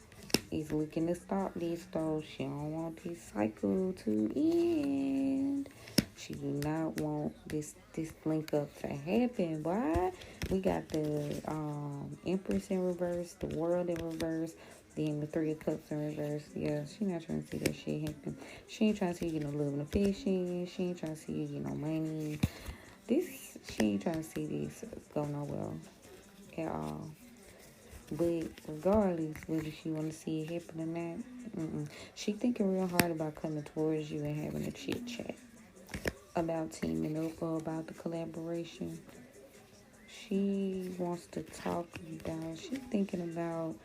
is looking to stop this, though. She don't want this cycle to end. She do not want this link up to happen, boy. We got the Empress in reverse, the World in reverse, then the Three of Cups in reverse. Yeah, she not trying to see that shit happen. She ain't trying to see you get no love and affection. She ain't trying to see you get no money. She ain't trying to see this go nowhere at all. But regardless, whether she want to see it happen or not, she thinking real hard about coming towards you and having a chit chat about teaming up or about the collaboration. She wants to talk about, she's thinking about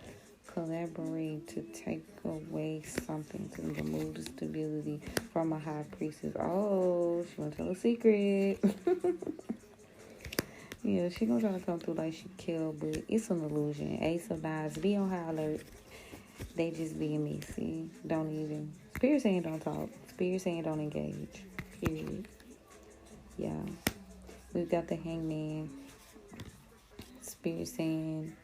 collaborating to take away something to remove the stability from a high priestess. Oh, she want to tell a secret. Yeah, she gonna try to come through like she killed, but it's an illusion. Ace of Knives, be on high alert. They just being messy. Don't even. Spirit saying don't talk. Spirit saying don't engage. Period. Yeah. We've got the Hangman. Spirit saying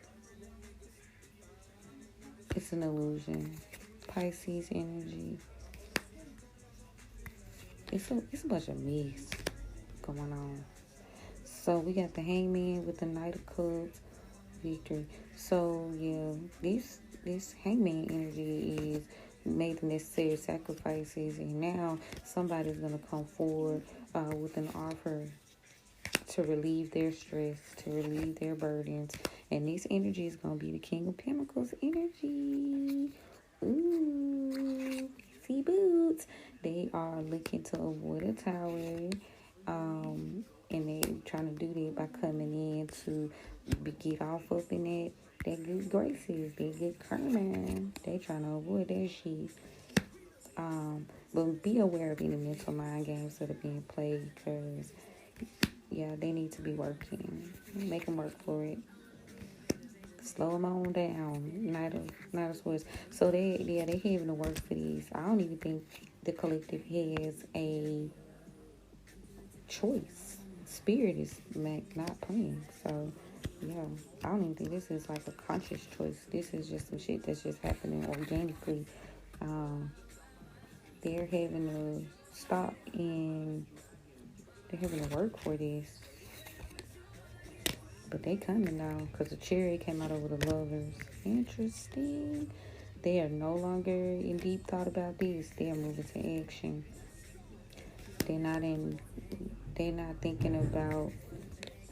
it's an illusion. Pisces energy. It's a bunch of mess going on. So we got the Hangman with the Knight of Cups, victory. So yeah, this Hangman energy is made the necessary sacrifices, and now somebody's gonna come forward with an offer to relieve their stress, to relieve their burdens, and this energy is gonna be the King of Pentacles energy. Ooh, see boots. They are looking to avoid a tower. And they trying to do that by coming in to get off up in that good graces, that good karma. They trying to avoid that shit. But be aware of any mental mind games that are being played, because yeah, they need to be working. Make them work for it. Slow them on down. Not as worse. So they having to work for these. I don't even think the collective has a choice. Spirit is not playing. So yeah, I don't even think this is like a conscious choice. This is just some shit that's just happening organically. They're having to stop and they're having to work for this. But they coming now because the Chariot came out over the Lovers. Interesting. They are no longer in deep thought about this. They are moving to action. They're not thinking about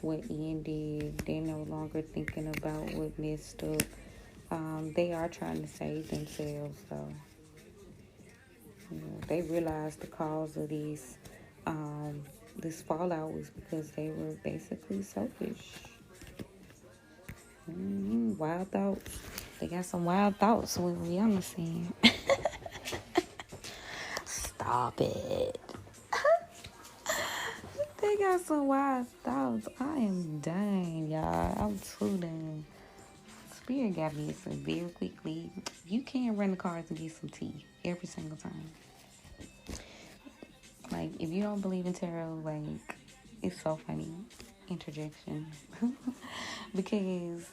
what ended. They're no longer thinking about what messed up. They are trying to save themselves, though. They realized the cause of this fallout was because they were basically selfish. Wild thoughts. They got some wild thoughts with Rihanna saying. Stop it. They got some wild thoughts. I am done, y'all. I'm too done. Spirit got me some very quickly. You can't run the cards and get some tea every single time. Like, if you don't believe in tarot, like, it's so funny. Interjection. Because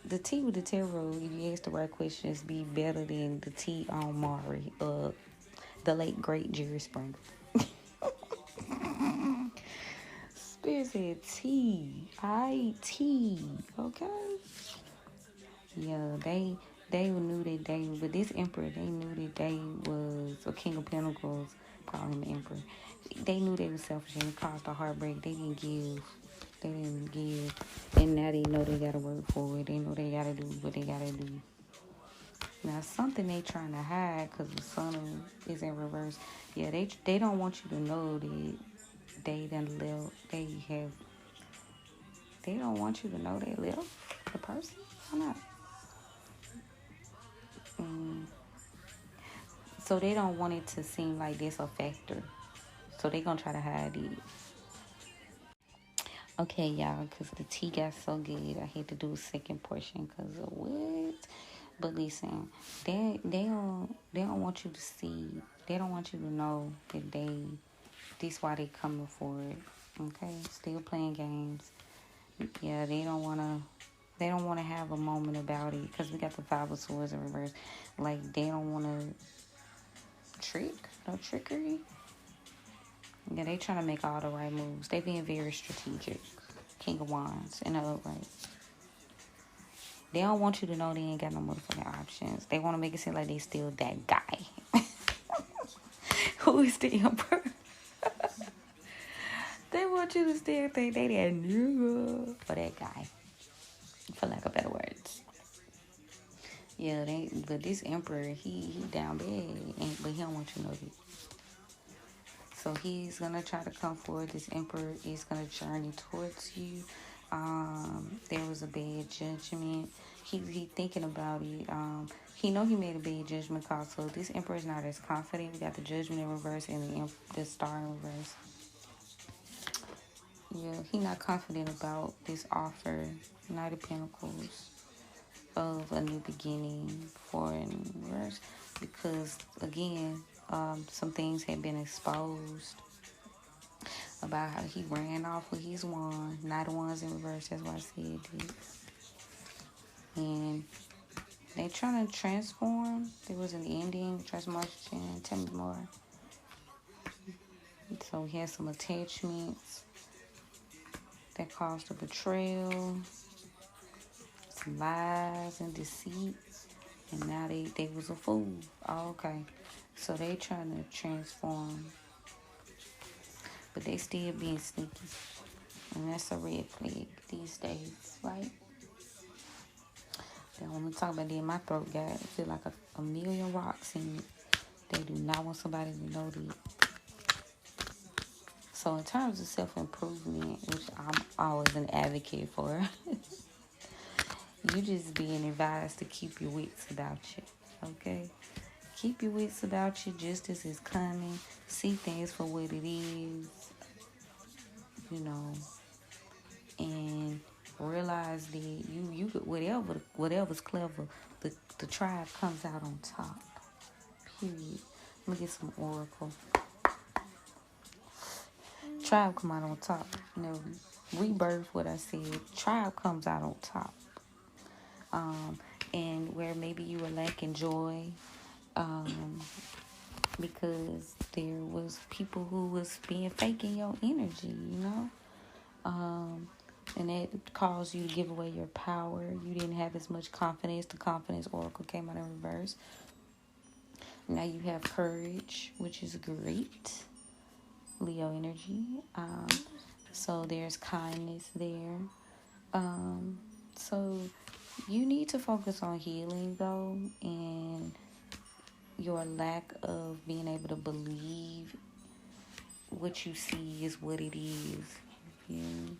the tea with the tarot, if you ask the right questions, be better than the tea on Maury, the late great Jerry Springer. Spirit said tea. I-T. Okay? Yeah, they knew that but this emperor, they knew that they was a King of Pentacles, call him the emperor. They knew they was selfish and it caused a heartbreak. They didn't give. And now they know they gotta work for it. They know they gotta do what they gotta do. Now, something they trying to hide because the sun is in reverse. Yeah, they don't want you to know that they don't want you to know they left the person. Why not? So they don't want it to seem like this a factor. So they gonna try to hide it. Okay, y'all, because the tea got so good, I had to do a second portion because of what? But listen, they don't want you to see. They don't want you to know that this why they coming for it. Okay, still playing games. Yeah, they don't wanna have a moment about it because we got the Five of Swords in reverse. Like, they don't wanna no trickery. Yeah, they trying to make all the right moves. They being very strategic. King of Wands in the upright. They don't want you to know they ain't got no motherfucking options. They want to make it seem like they still that guy. Who is the emperor? They want you to still think they that nigga or that guy, for lack of better words. Yeah, but this emperor, he down bad, but he don't want you to know that. So he's gonna try to come forward. This emperor is gonna journey towards you. There was a bad judgment. He thinking about it. He know he made a bad judgment call. So this emperor is not as confident. We got the judgment in reverse and the star in reverse. Yeah, he not confident about this offer. Knight of Pentacles of a new beginning for in reverse, because again, some things had been exposed about how he ran off with his wand. Knight of Wands in reverse. That's why I said it. And they trying to transform. There was an ending, transformation. Tell me more. So he has some attachments that caused a betrayal, some lies and deceit, and now they was a fool. Oh, okay. So they trying to transform, but they still being sneaky, and that's a red flag these days, right? Then when we talk about that, my throat got feel like a million rocks in it. They do not want somebody to know that. So in terms of self-improvement, which I'm always an advocate for, you just being advised to keep your wits about you, okay? Keep your wits about you. Justice is coming. See things for what it is, you know, and realize that you whatever's clever, the tribe comes out on top. Period. Let me get some oracle. Tribe come out on top. You know, rebirth what I said. Tribe comes out on top. And where maybe you were lacking joy, because there was people who was being fake in your energy, you know, and that caused you to give away your power. You didn't have as much confidence. The confidence oracle came out in reverse. Now you have courage, which is great. Leo energy. So there's kindness there. So you need to focus on healing though, and your lack of being able to believe what you see is what it is. You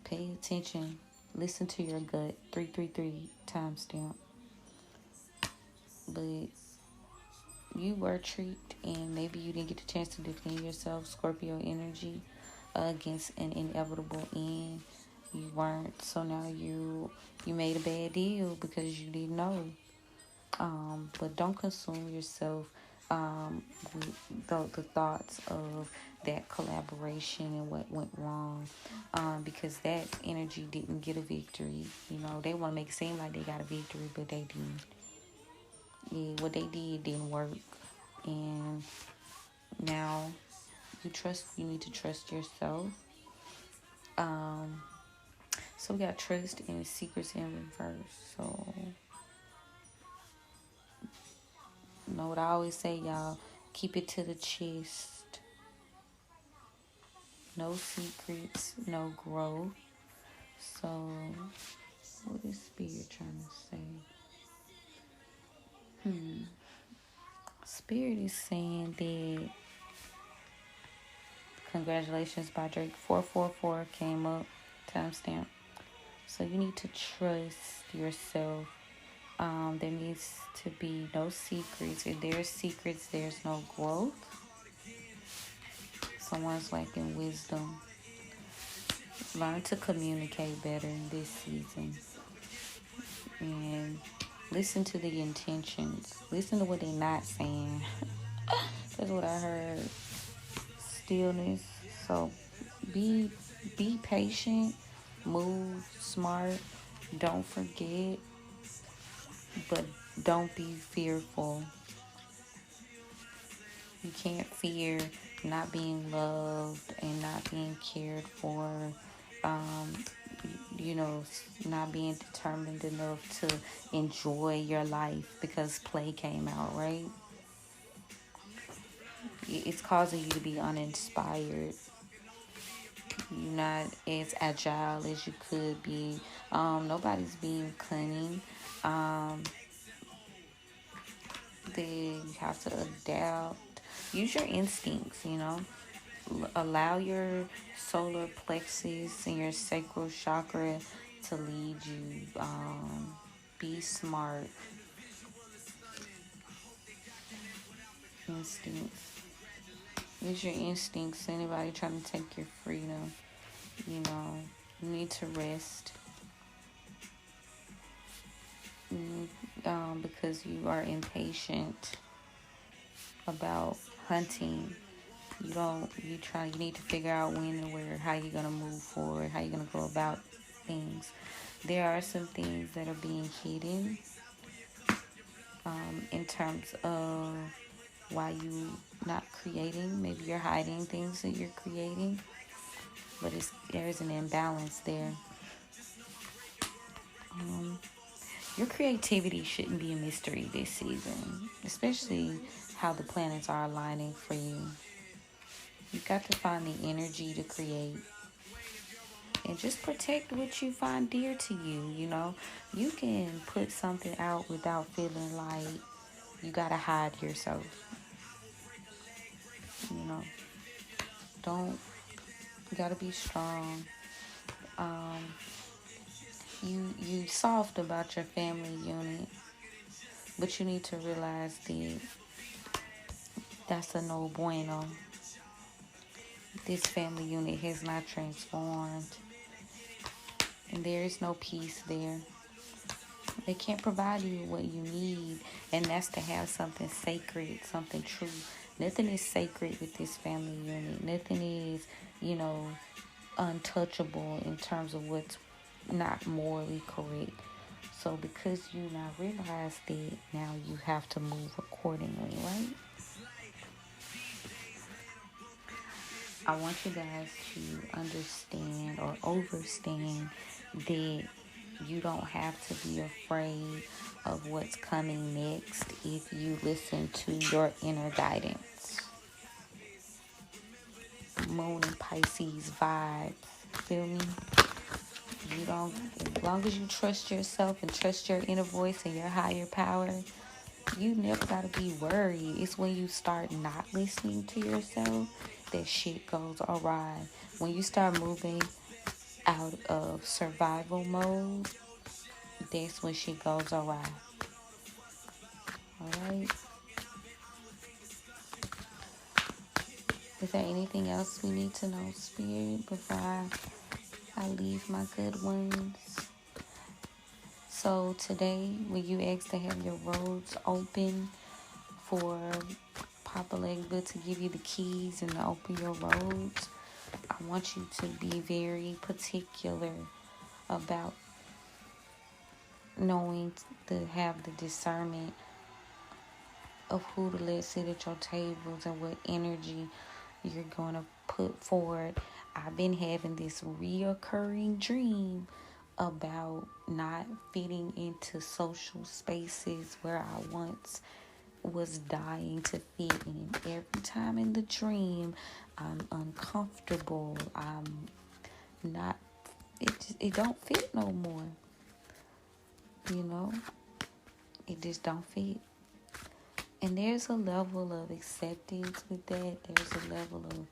pay attention. Listen to your gut. 333 timestamp. But you were tricked, and maybe you didn't get the chance to defend yourself, Scorpio energy, against an inevitable end. You weren't, so now you made a bad deal because you didn't know. But don't consume yourself with the thoughts of that collaboration and what went wrong, because that energy didn't get a victory. You know, they want to make it seem like they got a victory, but they didn't. Yeah, what they did didn't work, and now you need to trust yourself. So we got trust and secrets in reverse. So you know what I always say, y'all, keep it to the chest. No secrets, no growth. So what is Spirit trying to say? Spirit is saying that congratulations by Drake. 444 came up, timestamp. So you need to trust yourself. There needs to be no secrets. If there's secrets, there's no growth. Someone's lacking wisdom. Learn to communicate better in this season. And listen to the intentions. Listen to what they're not saying. That's what I heard. Stillness. So be patient. Move smart. Don't forget. But don't be fearful. You can't fear not being loved and not being cared for, um, not being determined enough to enjoy your life because play came out, right? It's causing you to be uninspired. You're not as agile as you could be. Nobody's being cunning. Um, then you have to adapt. Use your instincts, allow your solar plexus and your sacral chakra to lead you. Be smart. Instincts. Use your instincts. Anybody trying to take your freedom, you know, you need to rest. Because you are impatient about hunting. You need to figure out when and where, how you're going to move forward, how you're going to go about things. There are some things that are being hidden, in terms of why you not creating. Maybe you're hiding things that you're creating, but there's an imbalance there. Your creativity shouldn't be a mystery this season, especially how the planets are aligning for you. You've got to find the energy to create. And just protect what you find dear to you, You can put something out without feeling like you gotta hide yourself. Don't, you gotta be strong. You soft about your family unit, but you need to realize that that's a no bueno. This family unit has not transformed, and there is no peace there. They can't provide you what you need, and that's to have something sacred, something true. Nothing is sacred with this family unit. Nothing is, untouchable in terms of what's not morally correct. So because you now realize that, now you have to move accordingly, right? I want you guys to understand or overstand that you don't have to be afraid of what's coming next if you listen to your inner guidance. Moon and Pisces vibes. Feel me? As long as you trust yourself and trust your inner voice and your higher power, you never gotta be worried. It's when you start not listening to yourself that shit goes awry. When you start moving out of survival mode, that's when shit goes awry. Alright? Is there anything else we need to know, Spirit, before I leave my good ones? So today, when you ask to have your roads open for Papa Legba to give you the keys and to open your roads, I want you to be very particular about knowing to have the discernment of who to let sit at your tables and what energy you're going to put forward. I've been having this reoccurring dream about not fitting into social spaces where I once was dying to fit in. Every time in the dream, I'm uncomfortable. I'm not, it don't fit no more. It just don't fit. And there's a level of acceptance with that. There's a level of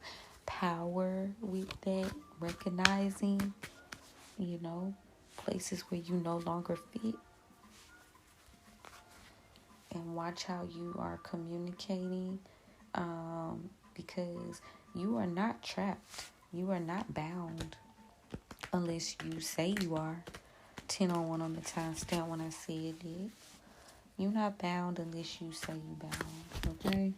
power with that. Recognizing, places where you no longer fit. And watch how you are communicating. Because you are not trapped. You are not bound. Unless you say you are. 10-on-1 on the timestamp when I said it. You're not bound unless you say you bound. Okay?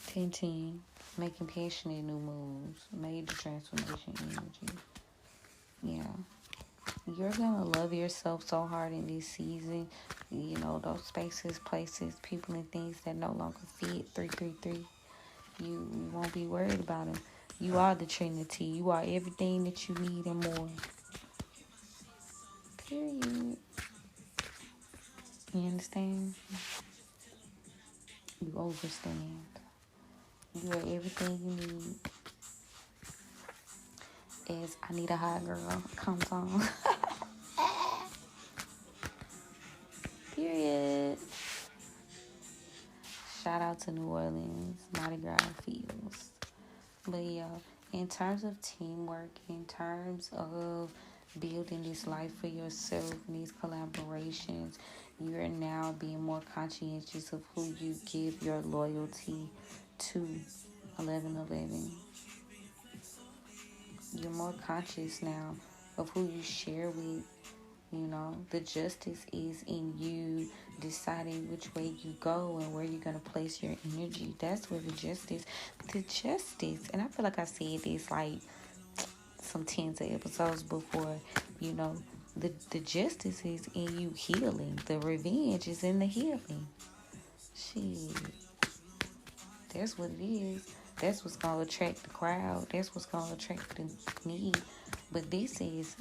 10-10. Making passionate new moves. Major transformation energy. Yeah. You're going to love yourself so hard in this season. Those spaces, places, people, and things that no longer fit. 333. You won't be worried about them. You are the Trinity. You are everything that you need and more. Period. You understand? You overstand. You are everything you need. As I Need a Hot Girl comes on. Period. Shout out to New Orleans, Mardi Gras Fields. But yeah, in terms of teamwork, in terms of building this life for yourself and these collaborations, you are now being more conscientious of who you give your loyalty to. 1111. You're more conscious now of who you share with. You know, the justice is in you deciding which way you go and where you're going to place your energy. That's where the justice, and I feel like I said this like some tens of episodes before, you know, the justice is in you healing. The revenge is in the healing. Shit. That's what it is. That's what's going to attract the crowd. That's what's going to attract the need. But this is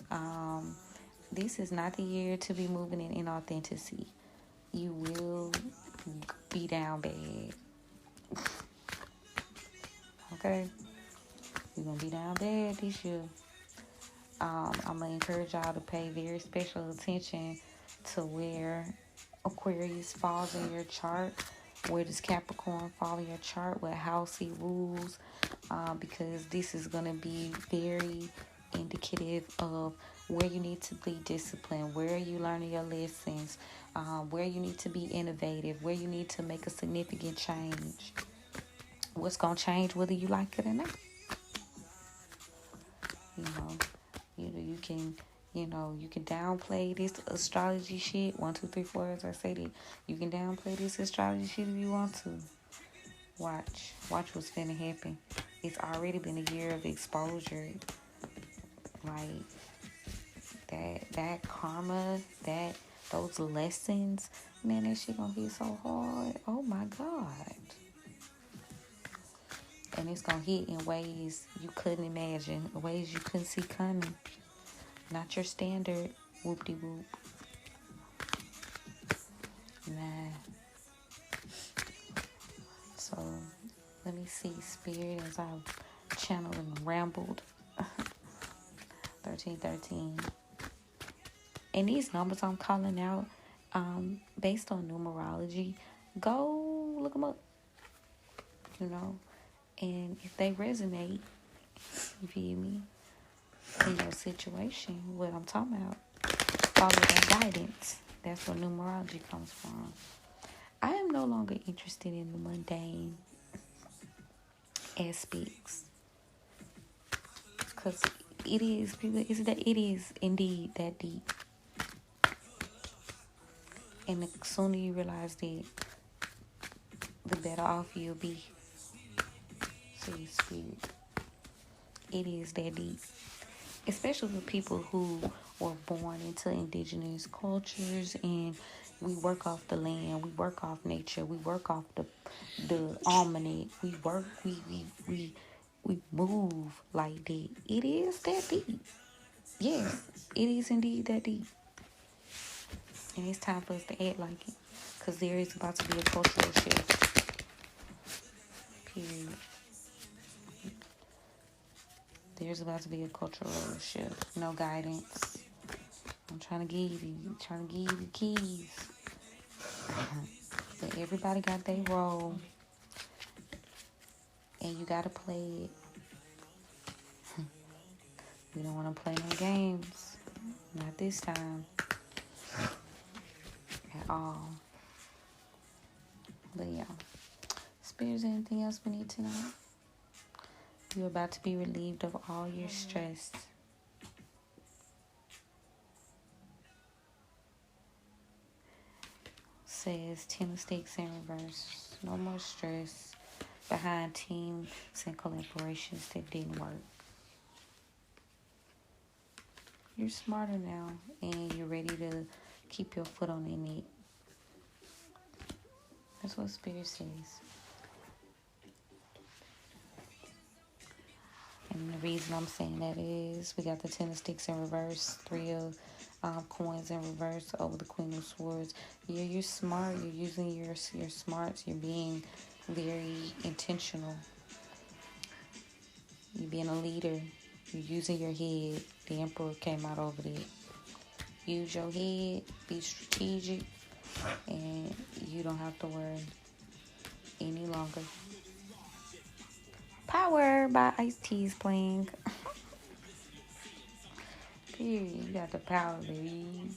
not the year to be moving in inauthenticity. You will be down bad. Okay? You're going to be down bad this year. I'm going to encourage y'all to pay very special attention to where Aquarius falls in your chart. Where does Capricorn fall in your chart? What house he rules? Because this is going to be very indicative of where you need to be disciplined, where are you learning your lessons, where you need to be innovative, where you need to make a significant change. What's going to change whether you like it or not? You can downplay this astrology shit. 1, 2, 3, 4, as I said it. You can downplay this astrology shit if you want to. Watch what's finna happen. It's already been a year of exposure. Like that karma, those lessons, man, that shit gonna hit so hard. Oh my God. And it's gonna hit in ways you couldn't imagine, ways you couldn't see coming. Not your standard whoop-de-whoop. Nah. So, let me see, Spirit, as I've channeled and rambled. 1313. And these numbers I'm calling out, based on numerology, go look them up. You know, and if they resonate, you feel me, in your situation, what I'm talking about, follow that guidance. That's where numerology comes from. I am no longer interested in the mundane aspects, because it is indeed that deep. And the sooner you realize that, the better off you'll be. See, Spirit, it is that deep. Especially with people who were born into indigenous cultures, and we work off the land, we work off nature, we work off the almanac, we move like that. It is that deep. Yes, it is indeed that deep. And it's time for us to act like it, because there is about to be a cultural shift. Period. There's about to be a cultural shift. No guidance. I'm trying to give you the keys. But everybody got their role. And you gotta play it. We don't want to play no games. Not this time. At all. But yeah. Spirit, anything else we need to know? You're about to be relieved of all your stress. Says 10 of Sticks in reverse. No more stress behind teams and collaborations that didn't work. You're smarter now, and you're ready to keep your foot on the neck. That's what Spirit says. reason I'm saying that is we got the Ten of Sticks in reverse, Three of coins in reverse over the Queen of Swords. You're smart. You're using your smarts. You're being very intentional. You're being a leader. You're using your head. The Emperor came out over there. Use your head. Be strategic. And you don't have to worry any longer. Power by Ice-T is playing. Period. You got the power, baby.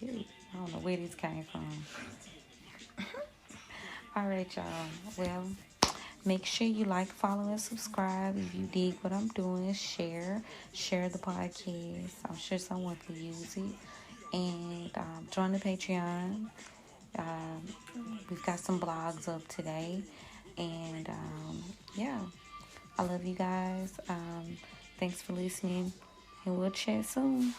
Period. I don't know where this came from. Alright, y'all. Well, make sure you like, follow, and subscribe. If you dig what I'm doing, share the podcast. I'm sure someone could use it. And join the Patreon. We've got some blogs up today. And yeah, I love you guys. Thanks for listening. And we'll chat soon.